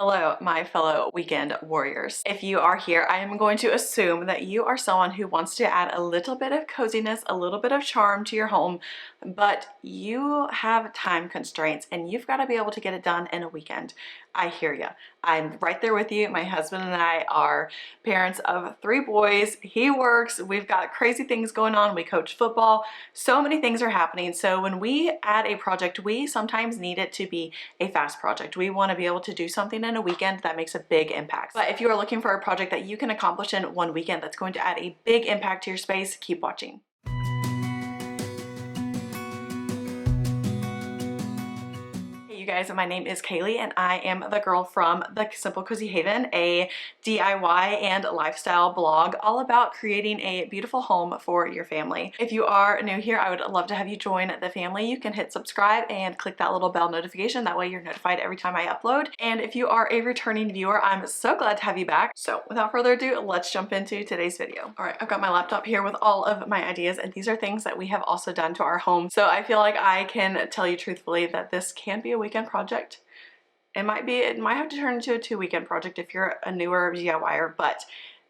Hello, my fellow weekend warriors. If you are here, I am going to assume that you are someone who wants to add a little bit of coziness, a little bit of charm to your home, but you have time constraints and you've got to be able to get it done in a weekend. I hear you. I'm right there with you. My husband and I are parents of 3 boys. He works. We've got crazy things going on. We coach football. So many things are happening. So when we add a project, we sometimes need it to be a fast project. We want to be able to do something in a weekend that makes a big impact. But if you are looking for a project that you can accomplish in one weekend that's going to add a big impact to your space, keep watching. You guys, my name is Kaylee and I am the girl from the Simple Cozy Haven, a DIY and lifestyle blog all about creating a beautiful home for your family. If you are new here, I would love to have you join the family. You can hit subscribe and click that little bell notification. That way you're notified every time I upload. And if you are a returning viewer, I'm so glad to have you back. So without further ado, let's jump into today's video. All right, I've got my laptop here with all of my ideas, and these are things that we have also done to our home. So I feel like I can tell you truthfully that this can be a weekend project. It might have to turn into a 2-weekend project if you're a newer DIYer, but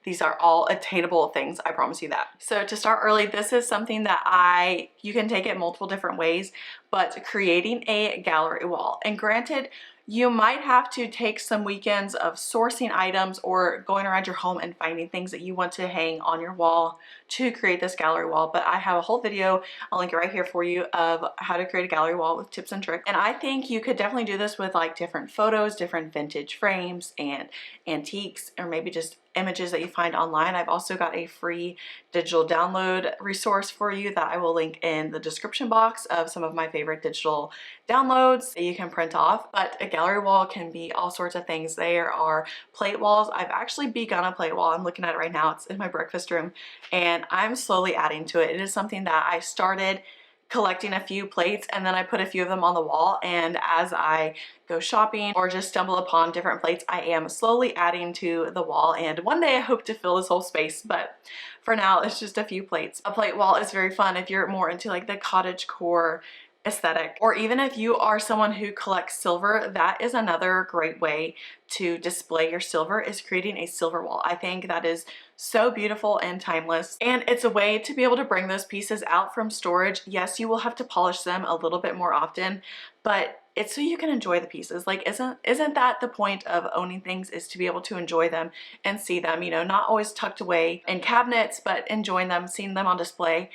these are all attainable things, I promise you that. So to start early, this is something that you can take it multiple different ways, but creating a gallery wall. And granted, you might have to take some weekends of sourcing items or going around your home and finding things that you want to hang on your wall to create this gallery wall. But I have a whole video, I'll link it right here for you, of how to create a gallery wall with tips and tricks. And I think you could definitely do this with like different photos, different vintage frames and antiques, or maybe just images that you find online. I've also got a free digital download resource for you that I will link in the description box of some of my favorite digital downloads that you can print off. But a gallery wall can be all sorts of things. There are plate walls. I've actually begun a plate wall. I'm looking at it right now. It's in my breakfast room and I'm slowly adding to it. It is something that I started collecting a few plates and then I put a few of them on the wall, and as I go shopping or just stumble upon different plates, I am slowly adding to the wall, and one day I hope to fill this whole space, but for now it's just a few plates. A plate wall is very fun if you're more into like the cottagecore aesthetic, or even if you are someone who collects silver. That is another great way to display your silver, is creating a silver wall. I think that is so beautiful and timeless, and it's a way to be able to bring those pieces out from storage. Yes, you will have to polish them a little bit more often, but it's so you can enjoy the pieces. Like, isn't that the point of owning things, is to be able to enjoy them and see them, you know, not always tucked away in cabinets, but enjoying them, seeing them on display.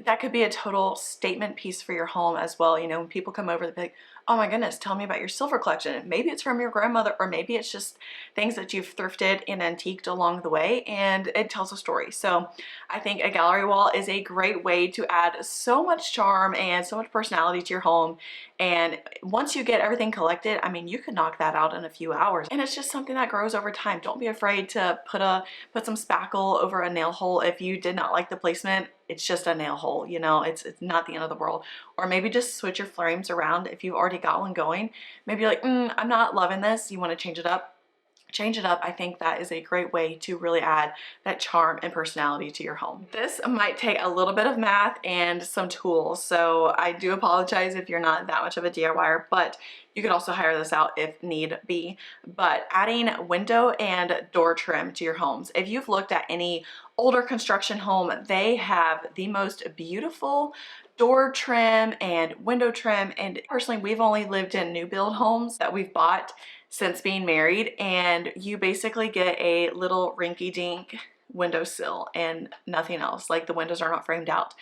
That could be a total statement piece for your home as well. You know, when people come over, they'll be like, oh my goodness, tell me about your silver collection. Maybe it's from your grandmother, or maybe it's just things that you've thrifted and antiqued along the way, and it tells a story. So I think a gallery wall is a great way to add so much charm and so much personality to your home. And once you get everything collected, I mean, you could knock that out in a few hours, and it's just something that grows over time. Don't be afraid to put some spackle over a nail hole if you did not like the placement. It's just a nail hole, you know, it's not the end of the world. Or maybe just switch your frames around if you've already got one going. Maybe you're like, I'm not loving this. You want to change it up. Change it up. I think that is a great way to really add that charm and personality to your home. This might take a little bit of math and some tools, so I do apologize if you're not that much of a DIYer, but you could also hire this out if need be. But adding window and door trim to your homes. If you've looked at any older construction home, they have the most beautiful door trim and window trim. And personally, we've only lived in new build homes that we've bought since being married, and you basically get a little rinky-dink windowsill and nothing else. Like, the windows are not framed out,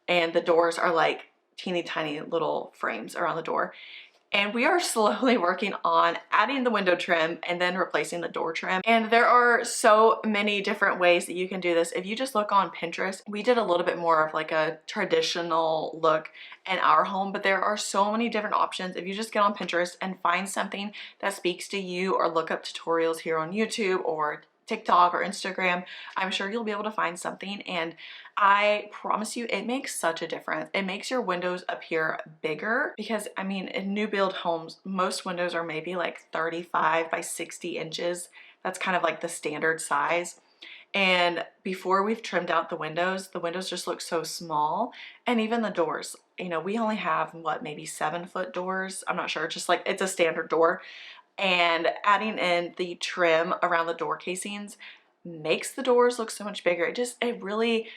and the doors are like teeny tiny little frames around the door. And we are slowly working on adding the window trim and then replacing the door trim. And there are so many different ways that you can do this. If you just look on Pinterest, we did a little bit more of like a traditional look in our home, but there are so many different options. If you just get on Pinterest and find something that speaks to you, or look up tutorials here on YouTube or TikTok or Instagram, I'm sure you'll be able to find something, and I promise you it makes such a difference. It makes your windows appear bigger, because I mean, in new build homes, most windows are maybe like 35 by 60 inches. That's kind of like the standard size. And before we've trimmed out the windows just look so small. And even the doors, you know, we only have what, maybe 7-foot doors. I'm not sure, just like, it's a standard door. and adding in the trim around the door casings makes the doors look so much bigger. It really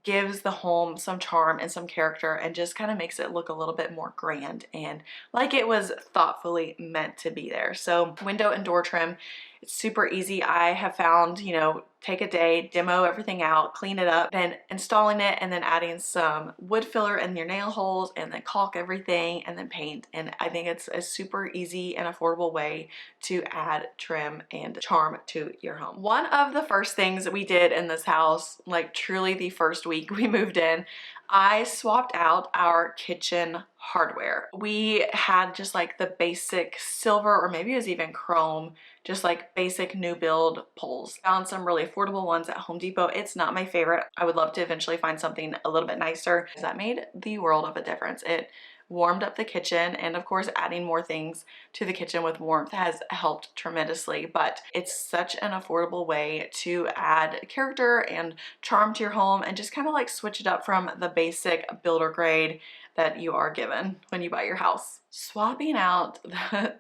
gives the home some charm and some character and just kind of makes it look a little bit more grand and like it was thoughtfully meant to be there. So window and door trim, it's super easy. I have found, you know, take a day, demo everything out, clean it up, then installing it, and then adding some wood filler in your nail holes, and then caulk everything, and then paint. And I think it's a super easy and affordable way to add trim and charm to your home. One of the first things we did in this house, like truly the first week we moved in, I swapped out our kitchen hardware. We had just like the basic silver, or maybe it was even chrome, just like basic new build poles. Found some really affordable ones at Home Depot. It's not my favorite. I would love to eventually find something a little bit nicer. That made the world of a difference. It warmed up the kitchen, and of course adding more things to the kitchen with warmth has helped tremendously, but it's such an affordable way to add character and charm to your home and just kind of like switch it up from the basic builder grade that you are given when you buy your house. Swapping out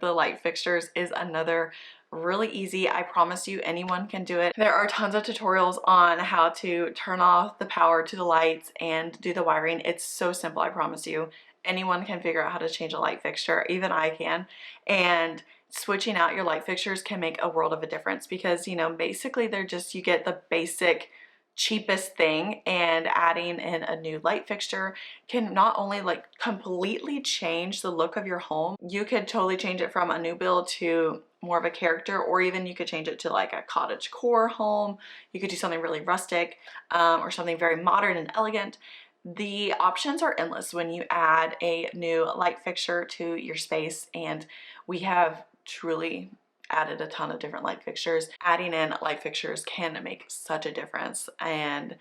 the light fixtures is another really easy. I promise you anyone can do it. There are tons of tutorials on how to turn off the power to the lights and do the wiring. It's so simple, I promise you. Anyone can figure out how to change a light fixture, even I can. And switching out your light fixtures can make a world of a difference because, you know, basically they're just, you get the basic cheapest thing, and adding in a new light fixture can not only like completely change the look of your home, you could totally change it from a new build to more of a character, or even you could change it to like a cottage core home. You could do something really rustic or something very modern and elegant. The options are endless when you add a new light fixture to your space, and we have truly added a ton of different light fixtures. Adding in light fixtures can make such a difference, and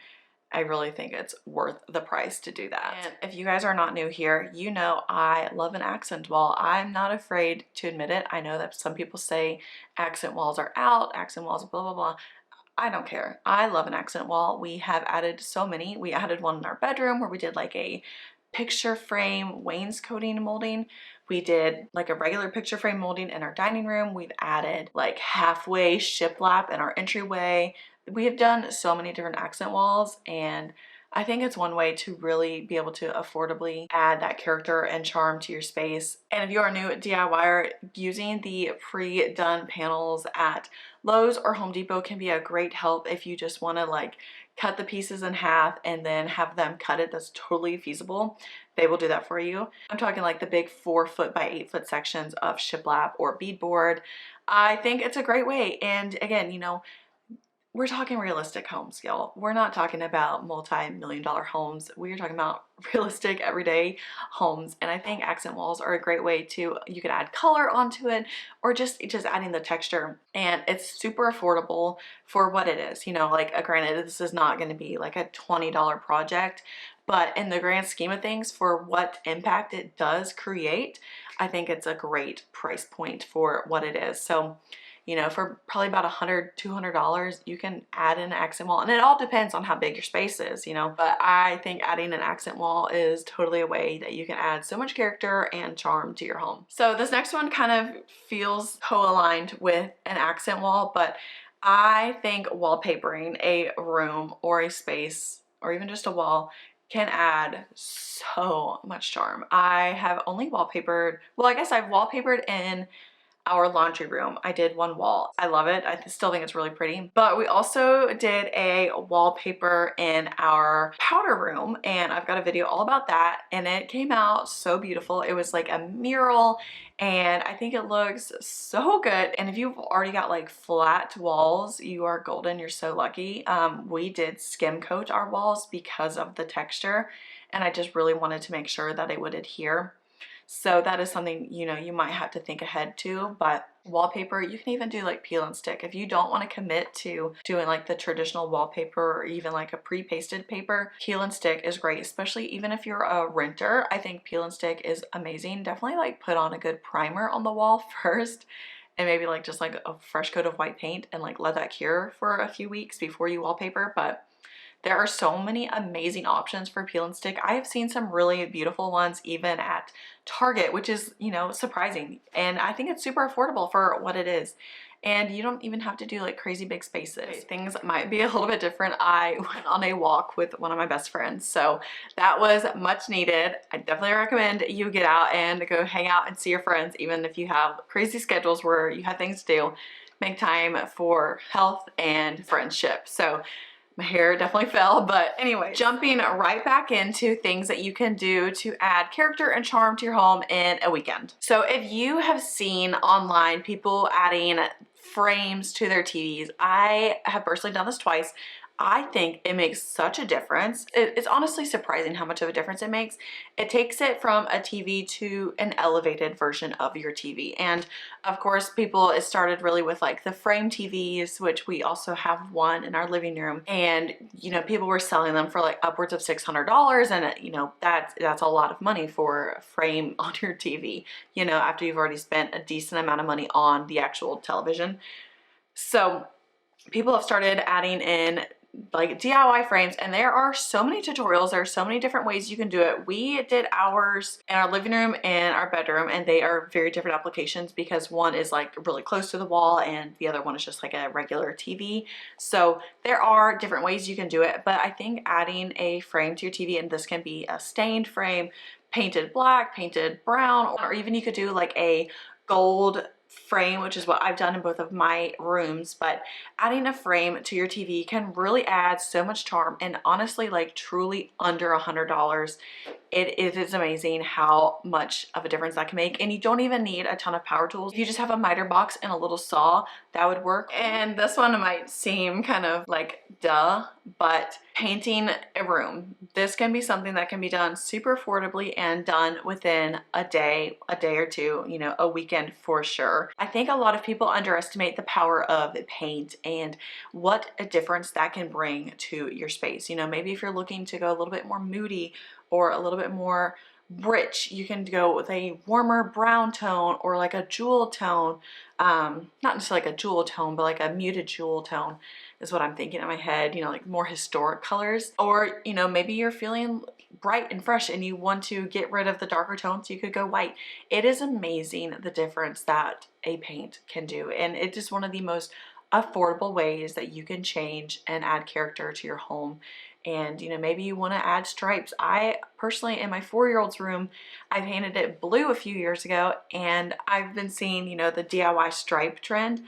I really think it's worth the price to do that. And if you guys are not new here, you know I love an accent wall. I'm not afraid to admit it. I know that some people say accent walls are out, accent walls blah blah blah. I don't care. I love an accent wall. We have added so many. We added one in our bedroom where we did like a picture frame wainscoting molding. We did like a regular picture frame molding in our dining room. We've added like halfway shiplap in our entryway. We have done so many different accent walls, and I think it's one way to really be able to affordably add that character and charm to your space. And if you are a new DIYer, using the pre-done panels at Lowe's or Home Depot can be a great help if you just want to like cut the pieces in half and then have them cut it. That's totally feasible. They will do that for you. I'm talking like the big 4-foot by 8-foot sections of shiplap or beadboard. I think it's a great way. And again, you know, we're talking realistic homes, y'all. We're not talking about multi-million-dollar homes. We're talking about realistic everyday homes. And I think accent walls are a great way to, you can add color onto it, or just adding the texture. And it's super affordable for what it is. You know, like granted, this is not going to be like a $20 project, but in the grand scheme of things, for what impact it does create, I think it's a great price point for what it is. So, you know, for probably about $100, $200, you can add in an accent wall. And it all depends on how big your space is, you know. But I think adding an accent wall is totally a way that you can add so much character and charm to your home. So this next one kind of feels co-aligned with an accent wall, but I think wallpapering a room or a space or even just a wall can add so much charm. I have only wallpapered, well, I guess I've wallpapered in our laundry room. I did one wall. I love it. I still think it's really pretty. But we also did a wallpaper in our powder room, and I've got a video all about that, and it came out so beautiful. It was like a mural, and I think it looks so good. And if you've already got like flat walls, you are golden. You're so lucky. We did skim coat our walls because of the texture, and I just really wanted to make sure that it would adhere. So that is something, you know, you might have to think ahead to. But wallpaper, you can even do like peel and stick. If you don't want to commit to doing like the traditional wallpaper or even like a pre-pasted paper, peel and stick is great, especially even if you're a renter. I think peel and stick is amazing. Definitely like put on a good primer on the wall first, and maybe like just like a fresh coat of white paint and like let that cure for a few weeks before you wallpaper. But There are so many amazing options for peel and stick. I have seen some really beautiful ones even at Target, which is, you know, surprising. And I think it's super affordable for what it is. And you don't even have to do like crazy big spaces. Okay, things might be a little bit different. I went on a walk with one of my best friends, so that was much needed. I definitely recommend you get out and go hang out and see your friends, even if you have crazy schedules where you have things to do. Make time for health and friendship. So my hair definitely fell, but anyway, jumping right back into things that you can do to add character and charm to your home in a weekend. So if you have seen online people adding frames to their TVs, I have personally done this twice. I think it makes such a difference. It's honestly surprising how much of a difference it makes. It takes it from a TV to an elevated version of your TV. And of course, it started really with like the frame TVs, which we also have one in our living room. And, you know, people were selling them for like upwards of $600. And, you know, that's a lot of money for a frame on your TV, you know, after you've already spent a decent amount of money on the actual television. So people have started adding in like DIY frames, and there are so many tutorials. There are so many different ways you can do it. We did ours in our living room and our bedroom, and they are very different applications because one is like really close to the wall and the other one is just like a regular TV. So there are different ways you can do it, but I think adding a frame to your TV, and this can be a stained frame, painted black, painted brown, or even you could do like a gold frame, which is what I've done in both of my rooms. But adding a frame to your TV can really add so much charm, and honestly, like truly under $100. It is amazing how much of a difference that can make, and you don't even need a ton of power tools. If you just have a miter box and a little saw, that would work. And this one might seem kind of like duh, but painting a room, this can be something that can be done super affordably and done within a day or two, you know, a weekend for sure. I think a lot of people underestimate the power of paint and what a difference that can bring to your space. You know, maybe if you're looking to go a little bit more moody or a little bit more rich, you can go with a warmer brown tone or like a jewel tone. Not necessarily like a jewel tone, but like a muted jewel tone is what I'm thinking in my head, you know, like more historic colors. Or, you know, maybe you're feeling bright and fresh and you want to get rid of the darker tones, so you could go white. It is amazing the difference that a paint can do, and it is one of the most affordable ways that you can change and add character to your home. And, you know, maybe you want to add stripes. I personally, in my 4-year-old's room, I painted it blue a few years ago, and I've been seeing, you know, the DIY stripe trend.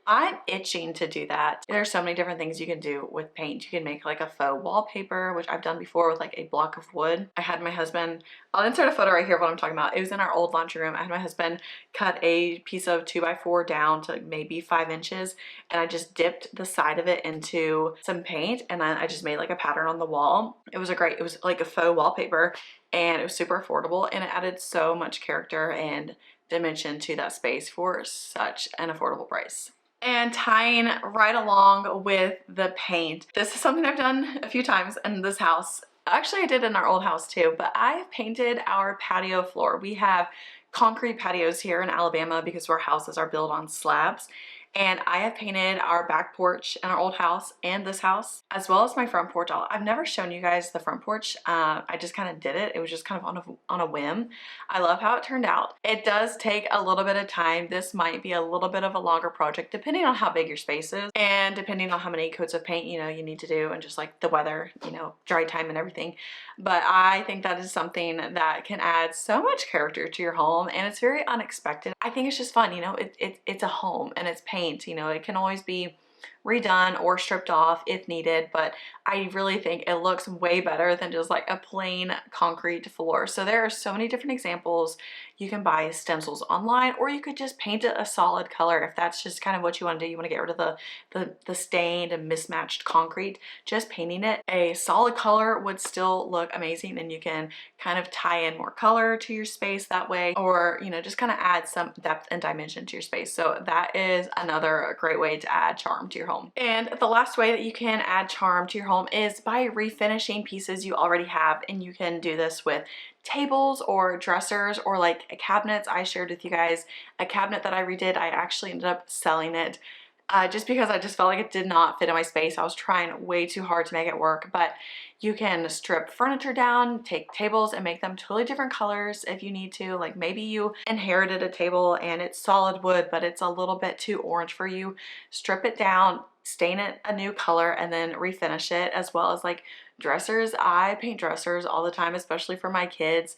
I'm itching to do that. There's so many different things you can do with paint. You can make like a faux wallpaper, which I've done before with like a block of wood. I had my husband, I'll insert a photo right here of what I'm talking about. It was in our old laundry room. I had my husband cut a piece of 2x4 down to maybe 5 inches, and I just dipped the side of it into some paint, and then I just made like a pattern on the wall. It was like a faux wallpaper, and it was super affordable, and it added so much character and dimension to that space for such an affordable price. And tying right along with the paint, this is something I've done a few times in this house. Actually, I did in our old house too, but I've painted our patio floor. We have concrete patios here in Alabama because our houses are built on slabs. And I have painted our back porch in our old house and this house, as well as my front porch. I've never shown you guys the front porch. I just kind of did it. It was just kind of on a whim. I love how it turned out. It does take a little bit of time. This might be a little bit of a longer project depending on how big your space is and depending on how many coats of paint, you know, you need to do, and just like the weather, you know, dry time and everything. But I think that is something that can add so much character to your home, and it's very unexpected. I think it's just fun, you know, it's a home and it's paint, you know, it can always be redone or stripped off if needed, but I really think it looks way better than just like a plain concrete floor. So there are so many different examples. You can buy stencils online, or you could just paint it a solid color if that's just kind of what you want to do. You want to get rid of the stained and mismatched concrete. Just painting it a solid color would still look amazing, and you can kind of tie in more color to your space that way, or, you know, just kind of add some depth and dimension to your space. So that is another great way to add charm to your home. And the last way that you can add charm to your home is by refinishing pieces you already have, and you can do this with tables or dressers or like cabinets. I shared with you guys a cabinet that I redid. I actually ended up selling it just because I just felt like it did not fit in my space. I was trying way too hard to make it work, but you can strip furniture down, take tables and make them totally different colors if you need to. Like maybe you inherited a table and it's solid wood, but it's a little bit too orange for you. Strip it down, stain it a new color, and then refinish it, as well as like dressers. I paint dressers all the time, especially for my kids.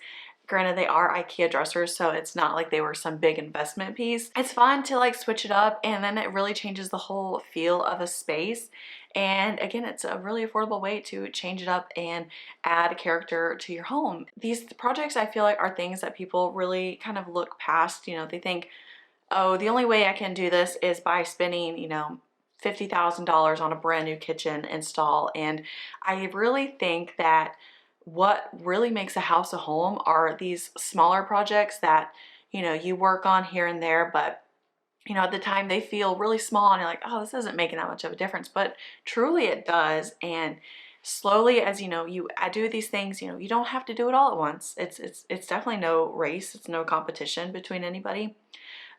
Granted, they are IKEA dressers, so it's not like they were some big investment piece. It's fun to like switch it up, and then it really changes the whole feel of a space. And again, it's a really affordable way to change it up and add character to your home. These projects, I feel like, are things that people really kind of look past. You know, they think, oh, the only way I can do this is by spending, you know, $50,000 on a brand new kitchen install. And I really think that what really makes a house a home are these smaller projects that, you know, you work on here and there, but you know, at the time they feel really small and you're like, oh, this isn't making that much of a difference, but truly it does. And slowly, as you know, you do these things, you know, you don't have to do it all at once. It's definitely no race. It's no competition between anybody.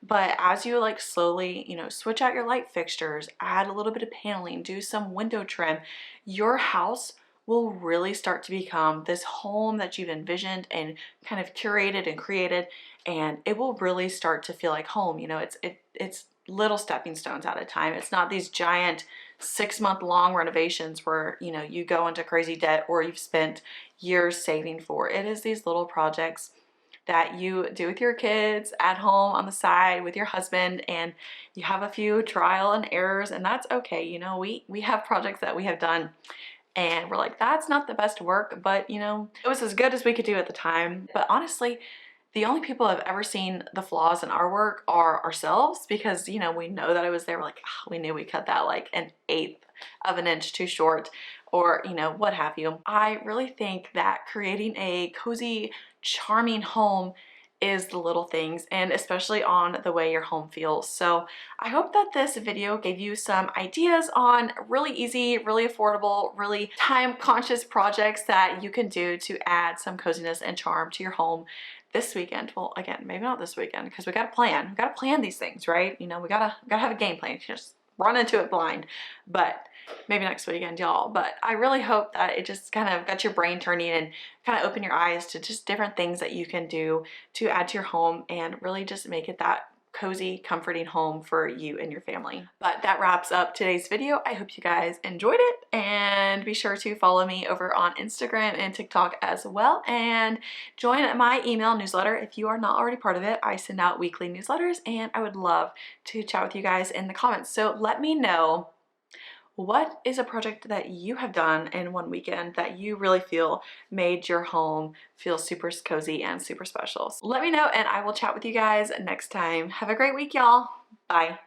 But as you like slowly, you know, switch out your light fixtures, add a little bit of paneling, do some window trim, your house will really start to become this home that you've envisioned and kind of curated and created, and it will really start to feel like home. You know, it's little stepping stones at a time. It's not these giant 6-month long renovations where, you know, you go into crazy debt or you've spent years saving for. It is these little projects that you do with your kids at home on the side with your husband, and you have a few trial and errors, and that's okay. You know, we have projects that we have done and we're like, that's not the best work, but you know, it was as good as we could do at the time. But honestly, the only people I've ever seen the flaws in our work are ourselves, because you know, we know that it was there. We're like, oh, we knew we cut that like 1/8 of an inch too short, or you know, what have you. I really think that creating a cozy, charming home is the little things, and especially on the way your home feels. So I hope that this video gave you some ideas on really easy, really affordable, really time conscious projects that you can do to add some coziness and charm to your home this weekend. Well, again, maybe not this weekend, because we gotta plan. We gotta plan these things, right? You know, we gotta have a game plan. Just run into it blind. But maybe next weekend, y'all. But I really hope that it just kind of got your brain turning and kind of open your eyes to just different things that you can do to add to your home and really just make it that cozy, comforting home for you and your family. But that wraps up today's video. I hope you guys enjoyed it, and be sure to follow me over on Instagram and TikTok as well, and join my email newsletter if you are not already part of it. I send out weekly newsletters, and I would love to chat with you guys in the comments. So let me know, what is a project that you have done in one weekend that you really feel made your home feel super cozy and super special? So let me know, and I will chat with you guys next time. Have a great week, y'all. Bye.